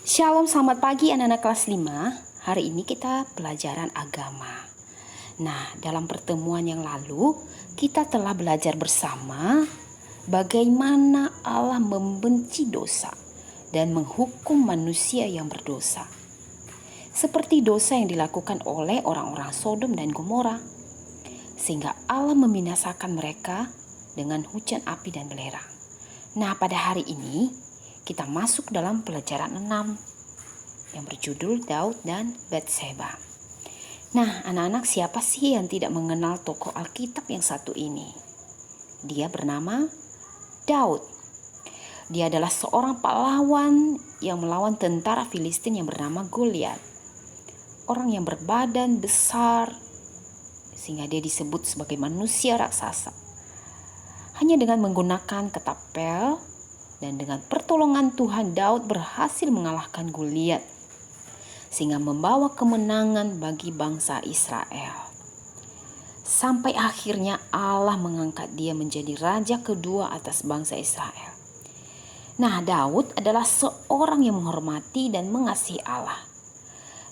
Shalom, selamat pagi anak-anak kelas 5. Hari ini kita pelajaran agama. Nah, dalam pertemuan yang lalu kita telah belajar bersama bagaimana Allah membenci dosa dan menghukum manusia yang berdosa. Seperti dosa yang dilakukan oleh orang-orang Sodom dan Gomora. Sehingga Allah membinasakan mereka dengan hujan api dan belerang. Nah, pada hari ini kita masuk dalam pelajaran 6 yang berjudul Daud dan Batseba. Nah, anak-anak, siapa sih yang tidak mengenal tokoh Alkitab yang satu ini? Dia bernama Daud. Dia adalah seorang pahlawan yang melawan tentara Filistin yang bernama Goliat. Orang yang berbadan besar sehingga dia disebut sebagai manusia raksasa. Hanya dengan menggunakan ketapel dan dengan pertolongan Tuhan, Daud berhasil mengalahkan Goliat sehingga membawa kemenangan bagi bangsa Israel. Sampai akhirnya Allah mengangkat dia menjadi raja kedua atas bangsa Israel. Nah, Daud adalah seorang yang menghormati dan mengasihi Allah.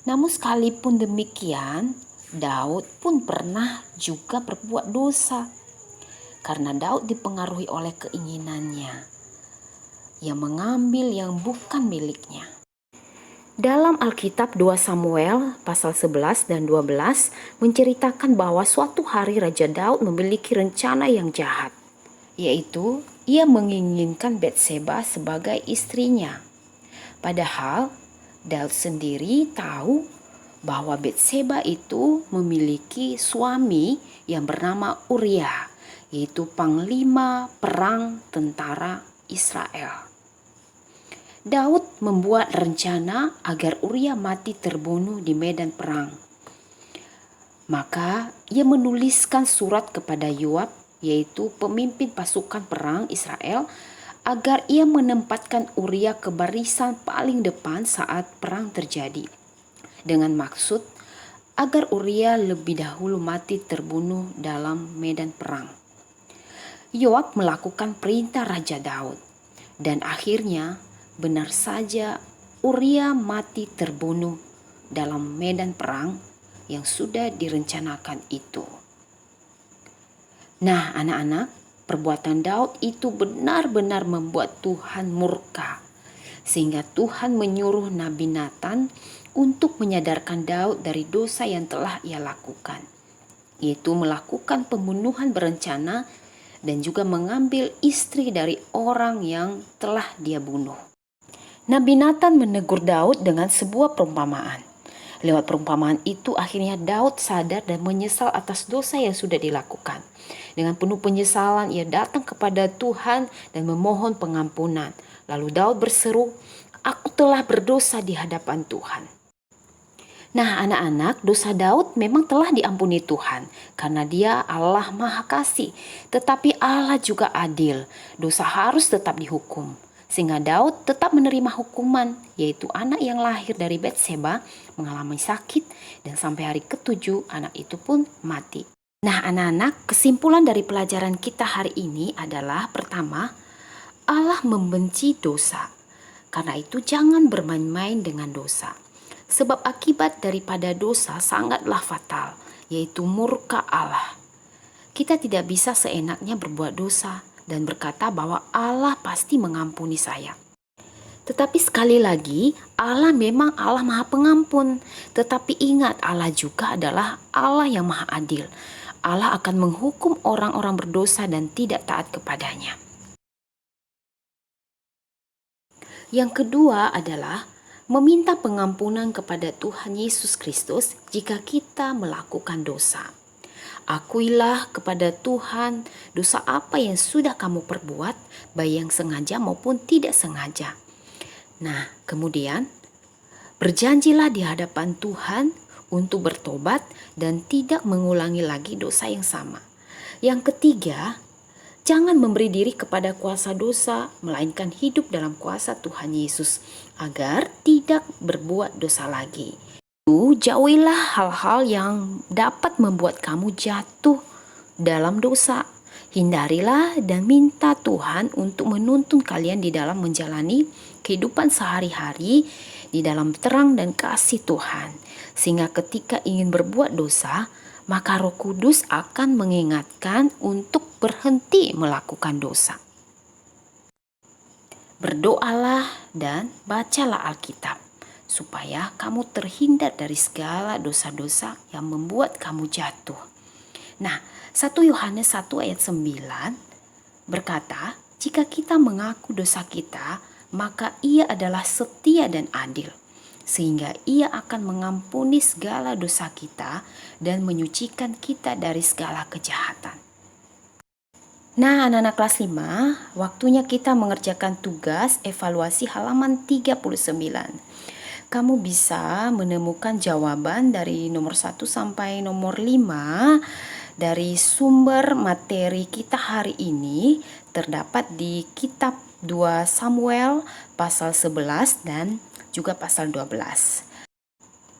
Namun sekalipun demikian, Daud pun pernah juga berbuat dosa. Karena Daud dipengaruhi oleh keinginannya yang mengambil yang bukan miliknya. Dalam Alkitab 2 Samuel pasal 11 dan 12 menceritakan bahwa suatu hari Raja Daud memiliki rencana yang jahat, yaitu ia menginginkan Batseba sebagai istrinya. Padahal Daud sendiri tahu bahwa Batseba itu memiliki suami yang bernama Uria, yaitu panglima perang tentara Israel. Daud membuat rencana agar Uria mati terbunuh di medan perang. Maka ia menuliskan surat kepada Yoab, yaitu pemimpin pasukan perang Israel, agar ia menempatkan Uria ke barisan paling depan saat perang terjadi. Dengan maksud agar Uria lebih dahulu mati terbunuh dalam medan perang. Yoab melakukan perintah Raja Daud dan akhirnya benar saja Uria mati terbunuh dalam medan perang yang sudah direncanakan itu. Nah, anak-anak, perbuatan Daud itu benar-benar membuat Tuhan murka. Sehingga Tuhan menyuruh Nabi Nathan untuk menyadarkan Daud dari dosa yang telah ia lakukan, yaitu melakukan pembunuhan berencana dan juga mengambil istri dari orang yang telah dia bunuh. Nabi Nathan menegur Daud dengan sebuah perumpamaan. Lewat perumpamaan itu akhirnya Daud sadar dan menyesal atas dosa yang sudah dilakukan. Dengan penuh penyesalan ia datang kepada Tuhan dan memohon pengampunan. Lalu Daud berseru, "Aku telah berdosa di hadapan Tuhan." Nah, anak-anak, dosa Daud memang telah diampuni Tuhan karena Dia Allah Maha Kasih. Tetapi Allah juga adil. Dosa harus tetap dihukum. Sehingga Daud tetap menerima hukuman, yaitu anak yang lahir dari Batseba mengalami sakit dan sampai hari ke-7 anak itu pun mati. Nah, anak-anak, kesimpulan dari pelajaran kita hari ini adalah pertama, Allah membenci dosa. Karena itu jangan bermain-main dengan dosa. Sebab akibat daripada dosa sangatlah fatal, yaitu murka Allah. Kita tidak bisa seenaknya berbuat dosa dan berkata bahwa Allah pasti mengampuni saya. Tetapi sekali lagi, Allah memang Allah Maha Pengampun. Tetapi ingat, Allah juga adalah Allah yang Maha Adil. Allah akan menghukum orang-orang berdosa dan tidak taat kepadanya. Yang kedua adalah meminta pengampunan kepada Tuhan Yesus Kristus jika kita melakukan dosa. Akuilah kepada Tuhan dosa apa yang sudah kamu perbuat, baik yang sengaja maupun tidak sengaja. Nah, kemudian berjanjilah di hadapan Tuhan untuk bertobat dan tidak mengulangi lagi dosa yang sama. Yang ketiga, jangan memberi diri kepada kuasa dosa, melainkan hidup dalam kuasa Tuhan Yesus agar tidak berbuat dosa lagi. Jauhilah hal-hal yang dapat membuat kamu jatuh dalam dosa, Hindarilah dan minta Tuhan untuk menuntun kalian di dalam menjalani kehidupan sehari-hari di dalam terang dan kasih Tuhan. Sehingga ketika ingin berbuat dosa, maka Roh Kudus akan mengingatkan untuk berhenti melakukan dosa. Berdoalah dan bacalah Alkitab, supaya kamu terhindar dari segala dosa-dosa yang membuat kamu jatuh. Nah, 1 Yohanes 1 ayat 9 berkata, jika kita mengaku dosa kita, maka Ia adalah setia dan adil, sehingga Ia akan mengampuni segala dosa kita dan menyucikan kita dari segala kejahatan. Nah, anak-anak kelas 5, waktunya kita mengerjakan tugas evaluasi halaman 39. Kamu bisa menemukan jawaban dari nomor 1 sampai nomor 5 dari sumber materi kita hari ini terdapat di kitab 2 Samuel pasal 11 dan juga pasal 12.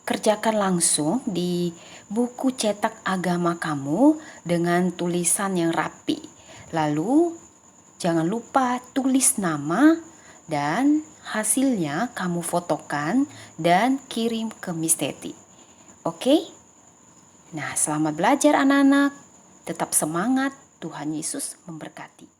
Kerjakan langsung di buku cetak agama kamu dengan tulisan yang rapi. Lalu jangan lupa tulis nama dan hasilnya kamu fotokan dan kirim ke Miss Teti. Oke? Nah, selamat belajar anak-anak. Tetap semangat. Tuhan Yesus memberkati.